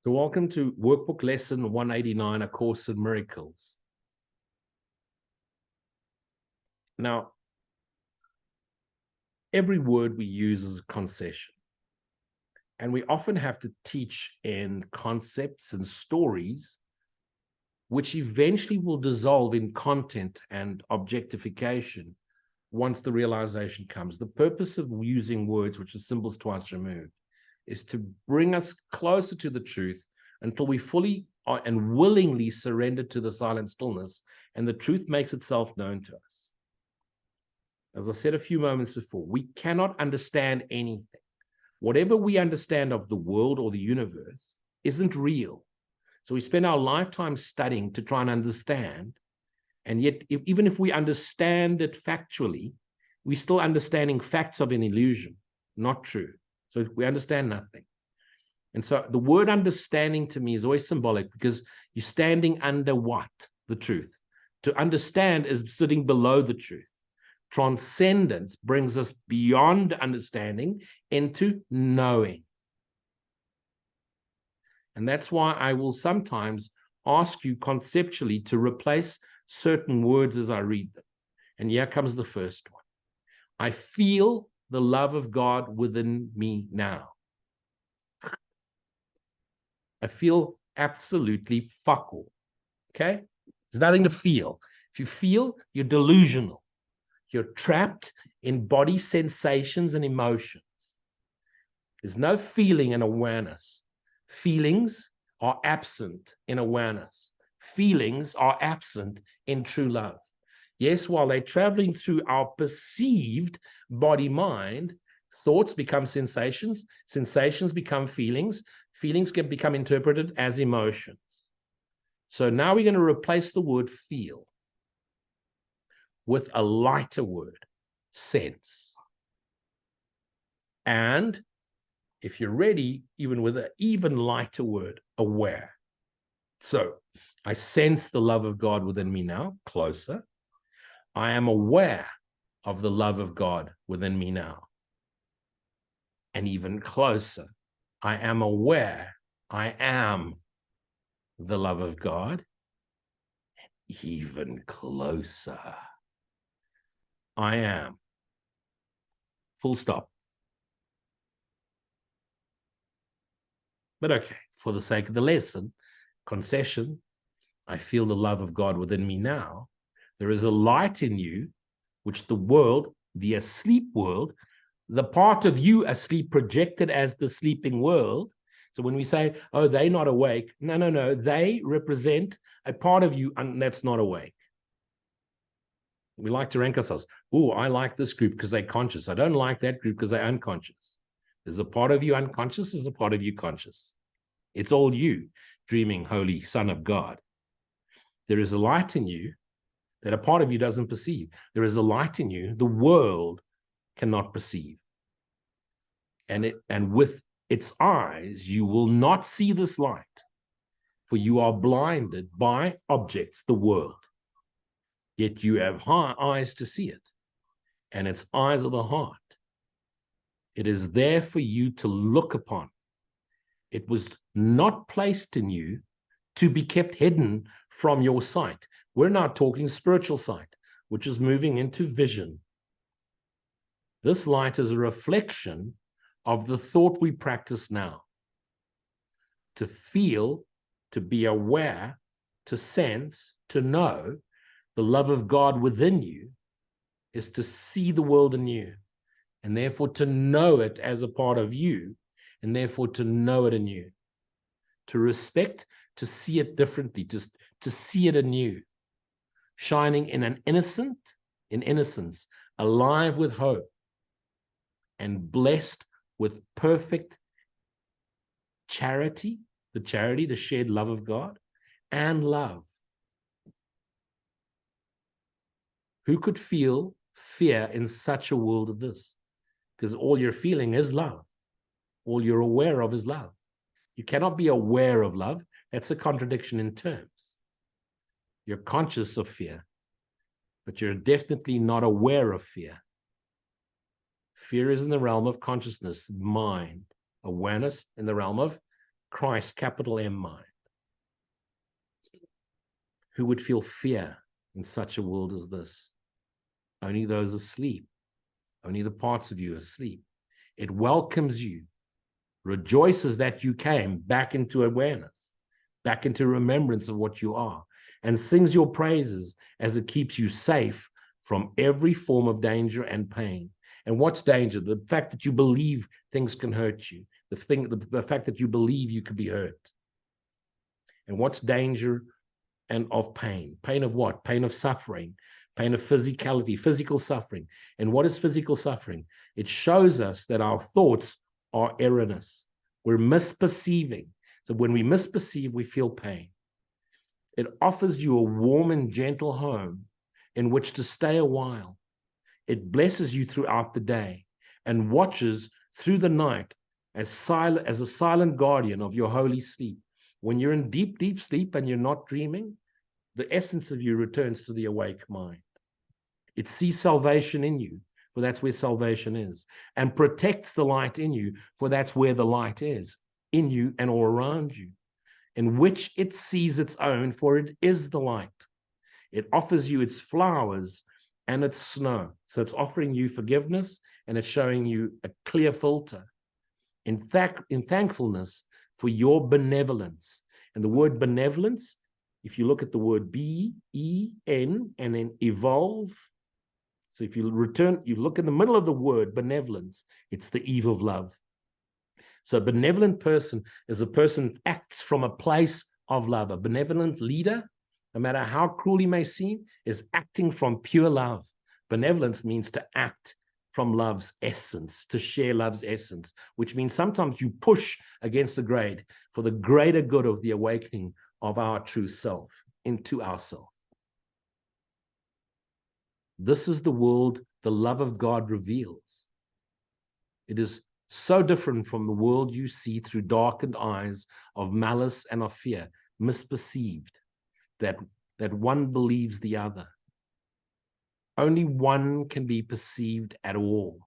So welcome to Workbook Lesson 189, A Course in Miracles. Now, every word we use is a concession. And we often have to teach in concepts and stories, which eventually will dissolve in content and objectification once the realization comes. The purpose of using words, which are symbols twice removed, is to bring us closer to the truth until we fully and willingly surrender to the silent stillness, and the truth makes itself known to us. As I said a few moments before, we cannot understand anything. Whatever we understand of the world or the universe isn't real. So we spend our lifetime studying to try and understand, and yet even if we understand it factually, we're still understanding facts of an illusion, not true. So we understand nothing. And so the word understanding to me is always symbolic, because you're standing under what? The truth. To understand is sitting below the truth. Transcendence brings us beyond understanding into knowing. And that's why I will sometimes ask you conceptually to replace certain words as I read them. And here comes the first one. I feel the love of God within me now. I feel absolutely fuck all. Okay? There's nothing to feel. If you feel, you're delusional. You're trapped in body sensations and emotions. There's no feeling and awareness. Feelings are absent in awareness. Feelings are absent in true love. Yes, while they're traveling through our perceived body-mind, thoughts become sensations, sensations become feelings, feelings can become interpreted as emotions. So now we're going to replace the word feel with a lighter word, sense. And if you're ready, even with an even lighter word, aware. So I sense the love of God within me now, closer. I am aware of the love of God within me now. And even closer, I am aware I am the love of God. Even closer, I am. Full stop. But okay, for the sake of the lesson, concession, I feel the love of God within me now. There is a light in you, which the world, the asleep world, the part of you asleep projected as the sleeping world. So when we say, oh, they're not awake, no, they represent a part of you that's not awake. We like to rank ourselves. Oh, I like this group because they're conscious. I don't like that group because they're unconscious. There's a part of you unconscious, there's a part of you conscious. It's all you, dreaming holy Son of God. There is a light in you that a part of you doesn't perceive. There is a light in you the world cannot perceive. And with its eyes, you will not see this light, for you are blinded by objects, the world. Yet you have eyes to see it, and it's eyes of the heart. It is there for you to look upon. It was not placed in you to be kept hidden from your sight. We're now talking spiritual sight, which is moving into vision. This light is a reflection of the thought we practice now. To feel, to be aware, to sense, to know the love of God within you is to see the world anew, and therefore to know it as a part of you, and therefore to know it anew. To respect, to see it differently, to see it anew, shining in an innocence, alive with hope, and blessed with perfect charity, the shared love of God, and love. Who could feel fear in such a world of this? Because all you're feeling is love. All you're aware of is love. You cannot be aware of love. That's a contradiction in terms. You're conscious of fear, but you're definitely not aware of fear. Fear is in the realm of consciousness, mind. Awareness in the realm of Christ, capital M mind. Who would feel fear in such a world as this? Only those asleep. Only the parts of you asleep. It welcomes you, rejoices that you came back into awareness, back into remembrance of what you are, and sings your praises as it keeps you safe from every form of danger and pain. And what's danger? The fact that you believe things can hurt you, the fact that you believe you could be hurt. And what's danger and of pain? Pain of what? Pain of suffering, pain of physicality, physical suffering. And what is physical suffering? It shows us that our thoughts are erroneous. We're misperceiving. So when we misperceive, we feel pain. It offers you a warm and gentle home in which to stay a while. It blesses you throughout the day and watches through the night as a silent guardian of your holy sleep. When you're in deep, deep sleep and you're not dreaming, the essence of you returns to the awake mind. It sees salvation in you, for that's where salvation is, and protects the light in you, for that's where the light is, in you and all around you, in which it sees its own, for it is the light. It offers you its flowers and its snow. So it's offering you forgiveness, and it's showing you a clear filter. In fact, in thankfulness for your benevolence. And the word benevolence, if you look at the word B-E-N and then evolve, so if you look in the middle of the word benevolence, it's the eve of love. So a benevolent person is a person who acts from a place of love. A benevolent leader, no matter how cruel he may seem, is acting from pure love. Benevolence means to act from love's essence, to share love's essence, which means sometimes you push against the grain for the greater good of the awakening of our true self into ourself. This is the world the love of God reveals. It is so different from the world you see through darkened eyes of malice and of fear, misperceived, that one believes the other. Only one can be perceived at all.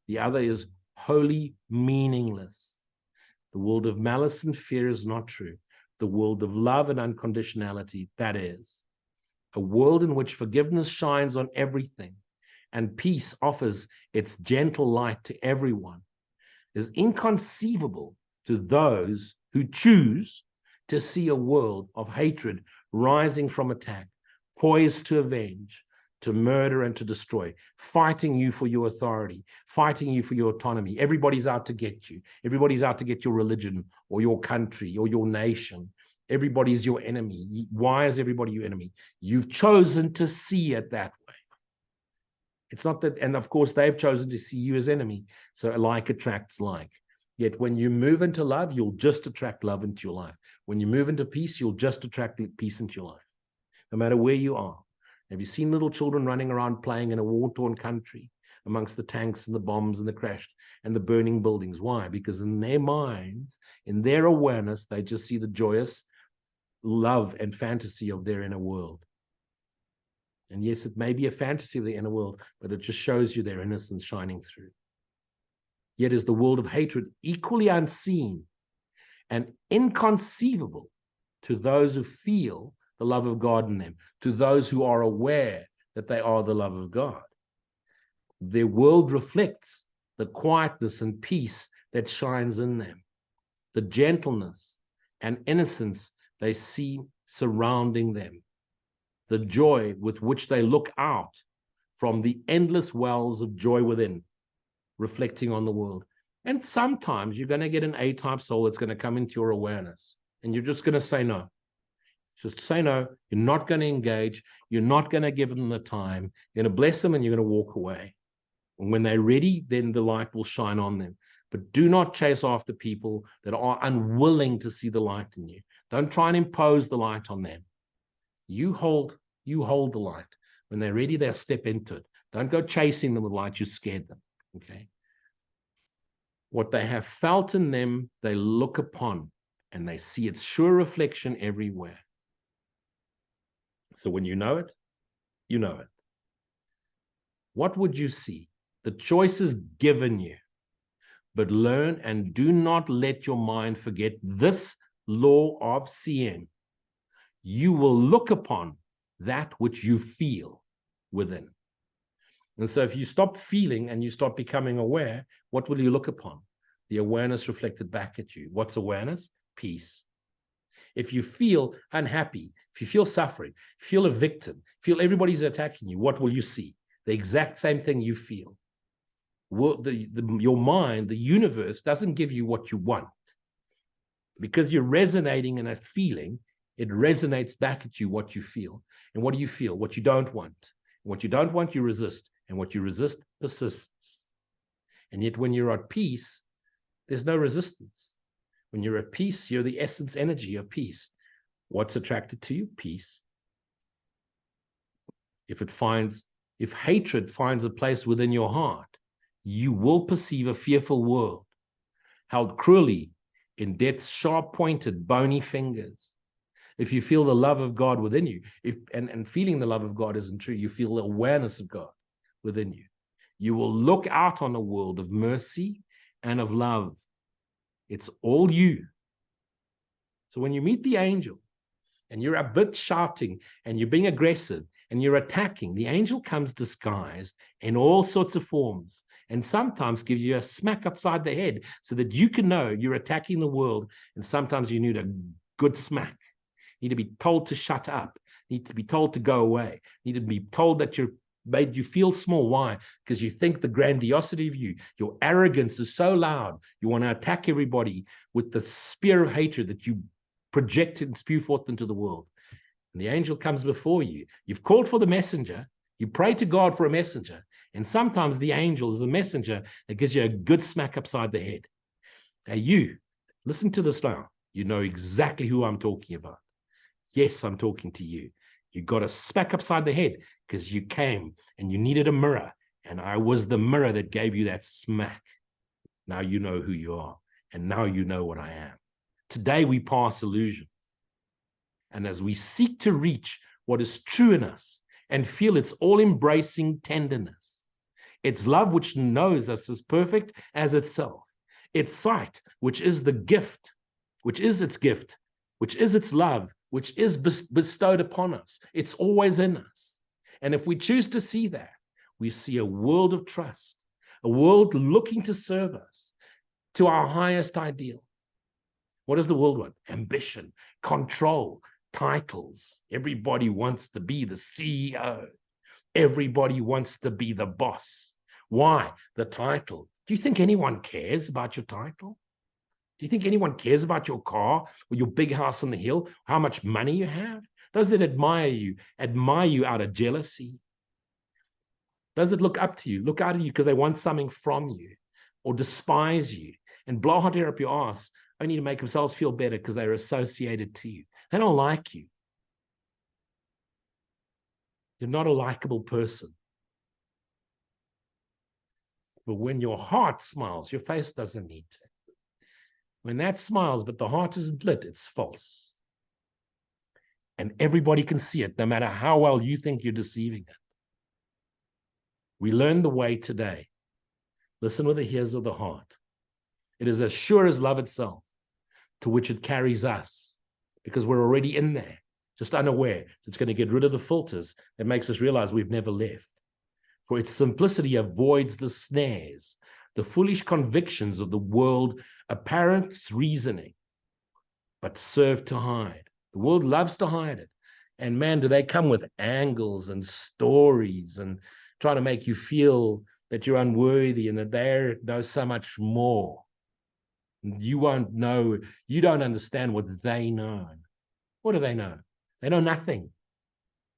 The other is wholly meaningless. The world of malice and fear is not true. The world of love and unconditionality, that is. A world in which forgiveness shines on everything and peace offers its gentle light to everyone is inconceivable to those who choose to see a world of hatred rising from attack, poised to avenge, to murder and to destroy, fighting you for your authority, fighting you for your autonomy. Everybody's out to get you. Everybody's out to get your religion or your country or your nation. Everybody's your enemy. Why is everybody your enemy? You've chosen to see it that way. It's not that, and of course, they've chosen to see you as enemy. So like attracts like. Yet when you move into love, you'll just attract love into your life. When you move into peace, you'll just attract peace into your life, no matter where you are. Have you seen little children running around playing in a war-torn country amongst the tanks and the bombs and the crashed and the burning buildings? Why? Because in their minds, in their awareness, they just see the joyous love and fantasy of their inner world. And yes, it may be a fantasy of the inner world, but it just shows you their innocence shining through. Yet is the world of hatred equally unseen and inconceivable to those who feel the love of God in them, to those who are aware that they are the love of God. Their world reflects the quietness and peace that shines in them, the gentleness and innocence they see surrounding them, the joy with which they look out from the endless wells of joy within, reflecting on the world. And sometimes you're going to get an A-type soul that's going to come into your awareness, and you're just going to say no. Just say no. You're not going to engage. You're not going to give them the time. You're going to bless them, and you're going to walk away. And when they're ready, then the light will shine on them. But do not chase after people that are unwilling to see the light in you. Don't try and impose the light on them. You hold the light. When they're ready, they'll step into it. Don't go chasing them with light. You scared them. Okay. What they have felt in them, they look upon, and they see its sure reflection everywhere. So when you know it, you know it. What would you see? The choice is given you. but learn and do not let your mind forget this law of CM. You will look upon that which you feel within. And so if you stop feeling and you start becoming aware, what will you look upon? The awareness reflected back at you. What's awareness? Peace. If you feel unhappy, if you feel suffering, feel a victim, feel everybody's attacking you, what will you see? The exact same thing you feel. Your mind, the universe, doesn't give you what you want. Because you're resonating in a feeling, it resonates back at you what you feel. And what do you feel? What you don't want. And what you don't want, you resist. And what you resist persists. And yet when you're at peace, there's no resistance. When you're at peace, you're the essence energy of peace. What's attracted to you? Peace. If hatred finds a place within your heart, you will perceive a fearful world, held cruelly in death's sharp-pointed, bony fingers. If you feel the love of God within you, and feeling the love of God isn't true, you feel the awareness of God within you. You will look out on a world of mercy and of love. It's all you. So when you meet the angel and you're a bit shouting and you're being aggressive and you're attacking, the angel comes disguised in all sorts of forms and sometimes gives you a smack upside the head so that you can know you're attacking the world, and sometimes you need a good smack. You need to be told to shut up. You need to be told to go away. You need to be told that you're made you feel small. Why? Because you think the grandiosity of you, your arrogance is so loud. You want to attack everybody with the spear of hatred that you project and spew forth into the world. And the angel comes before you. You've called for the messenger. You pray to God for a messenger. And sometimes the angel is the messenger that gives you a good smack upside the head. Hey, you, listen to this now. You know exactly who I'm talking about. Yes, I'm talking to you. You got a smack upside the head because you came and you needed a mirror. And I was the mirror that gave you that smack. Now you know who you are. And now you know what I am. Today we pass illusion. And as we seek to reach what is true in us and feel its all-embracing tenderness, its love which knows us as perfect as itself, its sight which is the gift, which is its gift, which is its love, which is bestowed upon us. It's always in us. And if we choose to see that, we see a world of trust, a world looking to serve us to our highest ideal. What does the world want? Ambition, control, titles. Everybody wants to be the CEO. Everybody wants to be the boss. Why? The title. Do you think anyone cares about your title? Do you think anyone cares about your car or your big house on the hill, how much money you have? Does it admire you out of jealousy? Does it look up to you, look out at you because they want something from you, or despise you and blow hot air up your ass only to make themselves feel better because they're associated to you? They don't like you. You're not a likable person. But when your heart smiles, your face doesn't need to. When that smiles, but the heart isn't lit, it's false. And everybody can see it, no matter how well you think you're deceiving it. We learn the way today. Listen with the ears of the heart. It is as sure as love itself, to which it carries us, because we're already in there, just unaware. It's going to get rid of the filters that makes us realize we've never left. For its simplicity avoids the snares, the foolish convictions of the world, apparent reasoning, but serve to hide. The world loves to hide it. And man, do they come with angles and stories and try to make you feel that you're unworthy and that they know so much more. You won't know, you don't understand what they know. What do they know? They know nothing.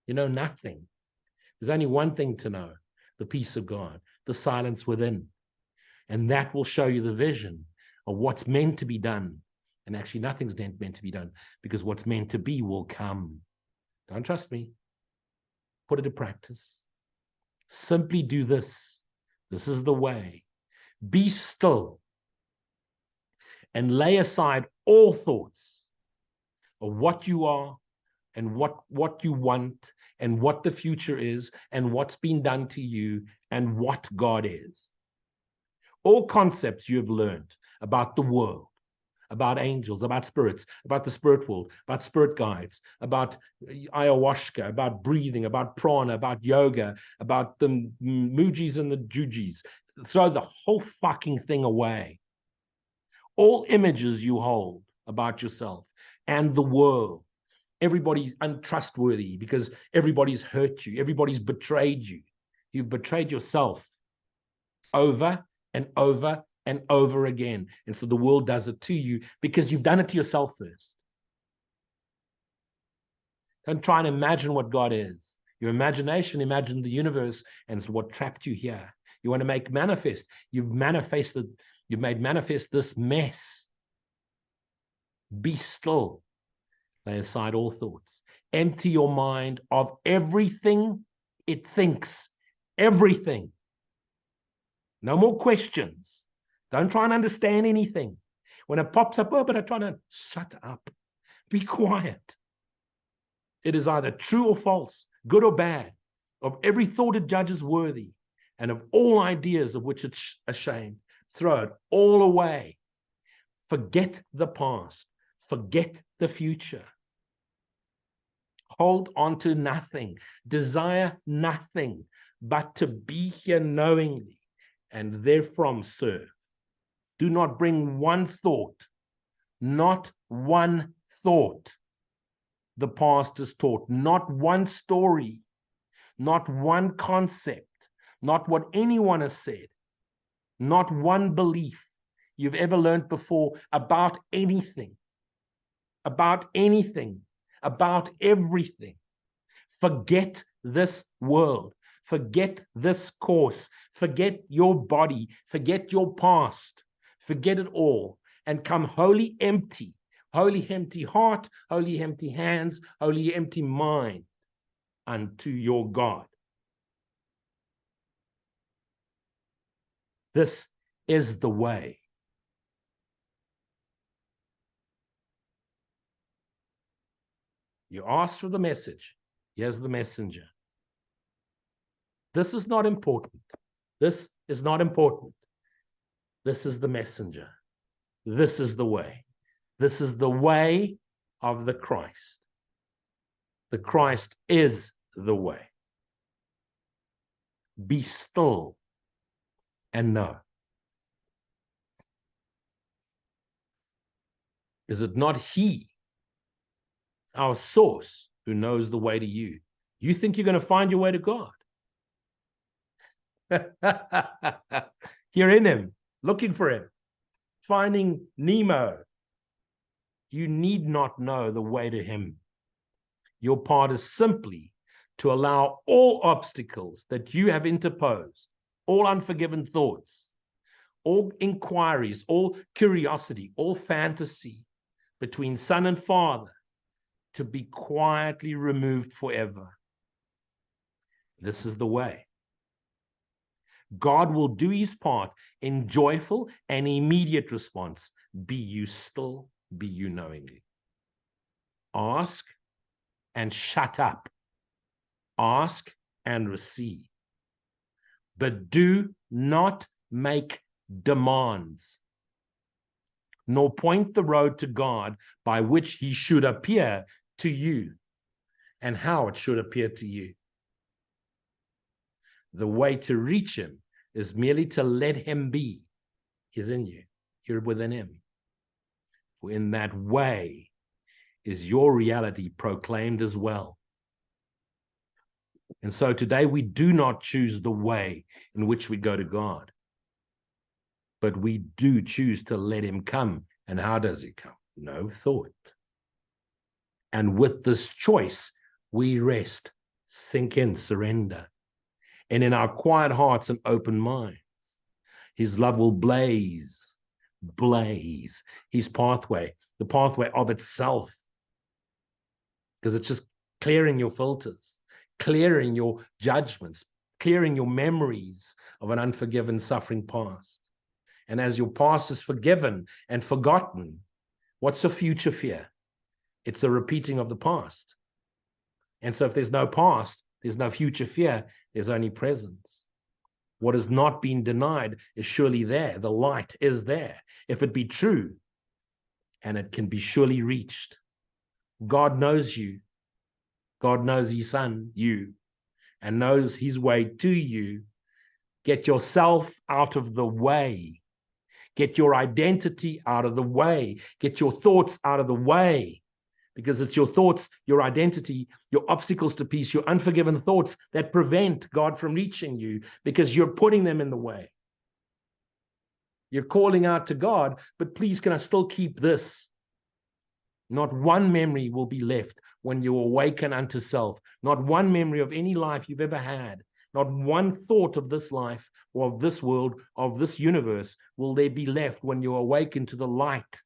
You know nothing. There's only one thing to know, the peace of God, the silence within. And that will show you the vision of what's meant to be done. And actually nothing's meant to be done because what's meant to be will come. Don't trust me. Put it to practice. Simply do this. This is the way. Be still and lay aside all thoughts of what you are and what you want and what the future is and what's been done to you and what God is. all concepts you've learned about the world, about angels, about spirits, about the spirit world, about spirit guides, about ayahuasca, about breathing, about prana, about yoga, about the mujis and the jujis. Throw the whole fucking thing away. All images you hold about yourself and the world. Everybody's untrustworthy because everybody's hurt you. Everybody's betrayed you. You've betrayed yourself over and over and over again. And so the world does it to you because you've done it to yourself first. Don't try and imagine what God is. Your imagination imagined the universe, and it's what trapped you here. You want to make manifest. You've made manifest this mess. Be still. Lay aside all thoughts. Empty your mind of everything it thinks. Everything. No more questions. Don't try and understand anything. When it pops up, oh, but I'm trying to shut up. Be quiet. It is either true or false, good or bad. Of every thought it judges worthy, and of all ideas of which it's ashamed. Throw it all away. Forget the past. Forget the future. Hold on to nothing. Desire nothing but to be here knowingly and therefrom serve. Do not bring one thought, not one thought the past is taught, not one story, not one concept, not what anyone has said, not one belief you've ever learned before about anything, about everything. Forget this world. Forget this course. Forget your body. Forget your past. Forget it all and come wholly empty heart, wholly empty hands, wholly empty mind unto your God. This is the way. You asked for the message. Here's the messenger. This is not important. This is not important. This is the messenger. This is the way. This is the way of the Christ. The Christ is the way. Be still and know. Is it not He, our source, who knows the way to you? You think you're going to find your way to God? You're in Him, looking for Him, finding Nemo. You need not know the way to Him. Your part is simply to allow all obstacles that you have interposed, all unforgiven thoughts, all inquiries, all curiosity, all fantasy between Son and Father to be quietly removed forever. This is the way. God will do His part in joyful and immediate response. Be you still, be you knowingly. Ask and shut up. Ask and receive. But do not make demands, nor point the road to God by which He should appear to you and how it should appear to you. The way to reach Him is merely to let Him be. He's in you. You're within Him. For in that way is your reality proclaimed as well. And so today we do not choose the way in which we go to God, but we do choose to let Him come. And how does He come? No thought. And with this choice, we rest, sink in, surrender. And in our quiet hearts and open minds, His love will blaze His pathway, the pathway of itself. Because it's just clearing your filters, clearing your judgments, clearing your memories of an unforgiven, suffering past. And as your past is forgiven and forgotten, what's the future fear? It's a repeating of the past. And so if there's no past, there's no future fear, there's only presence. What has not been denied is surely there. The light is there. If it be true, and it can be surely reached. God knows you. God knows his son, you, and knows his way to you. Get yourself out of the way. Get your identity out of the way. Get your thoughts out of the way. Because it's your thoughts, your identity, your obstacles to peace, your unforgiven thoughts that prevent God from reaching you because you're putting them in the way. You're calling out to God, but please, can I still keep this? Not one memory will be left when you awaken unto self. Not one memory of any life you've ever had. Not one thought of this life or of this world, of this universe, will there be left when you awaken to the light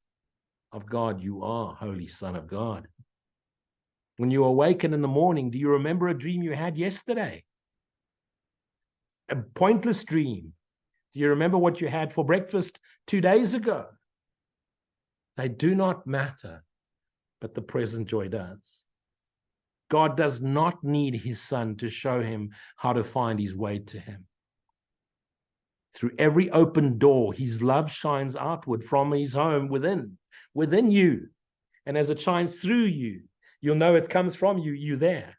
of God. You are Holy Son of God. When you awaken in the morning, do you remember a dream you had yesterday? A pointless dream. Do you remember what you had for breakfast 2 days ago? They do not matter, but the present joy does. God does not need his son to show him how to find his way to him. Through every open door, his love shines outward from his home within you. And as it shines through you, you'll know it comes from you, you there,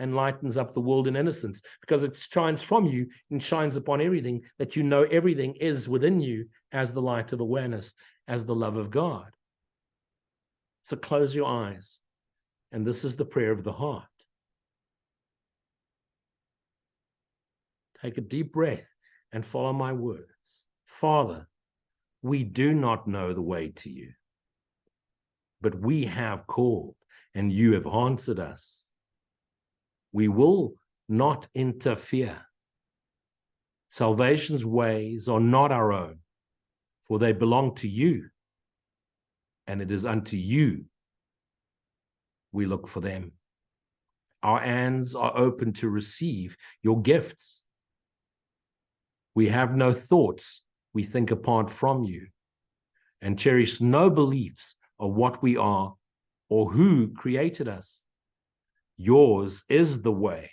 and lightens up the world in innocence, because it shines from you and shines upon everything, that you know everything is within you as the light of awareness, as the love of God. So close your eyes, and this is the prayer of the heart. Take a deep breath and follow my words. Father, we do not know the way to you, but we have called, and you have answered us. We will not interfere. Salvation's ways are not our own, for they belong to you, and it is unto you we look for them. Our hands are open to receive your gifts. We have no thoughts we think apart from you, and cherish no beliefs of what we are or who created us. Yours is the way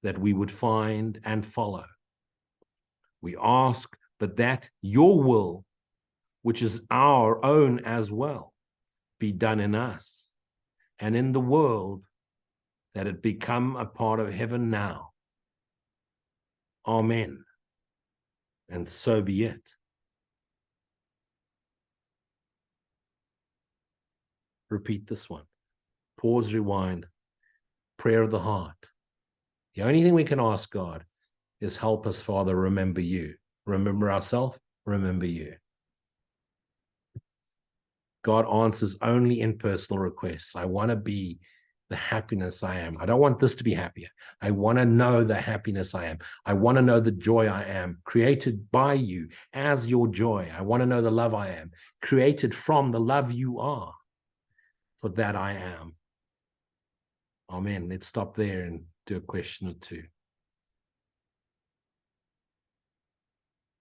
that we would find and follow. We ask but that your will, which is our own as well, be done in us and in the world, that it become a part of heaven now. Amen. And so be it. Repeat this one. Pause, rewind. Prayer of the heart. The only thing we can ask God is, help us, Father, remember you. Remember ourselves, remember you. God answers only in personal requests. I want to be the happiness I am. I don't want this to be happier. I want to know the happiness I am. I want to know the joy I am, created by you as your joy. I want to know the love I am, created from the love you are. For that I am. Amen. Let's stop there and do a question or two.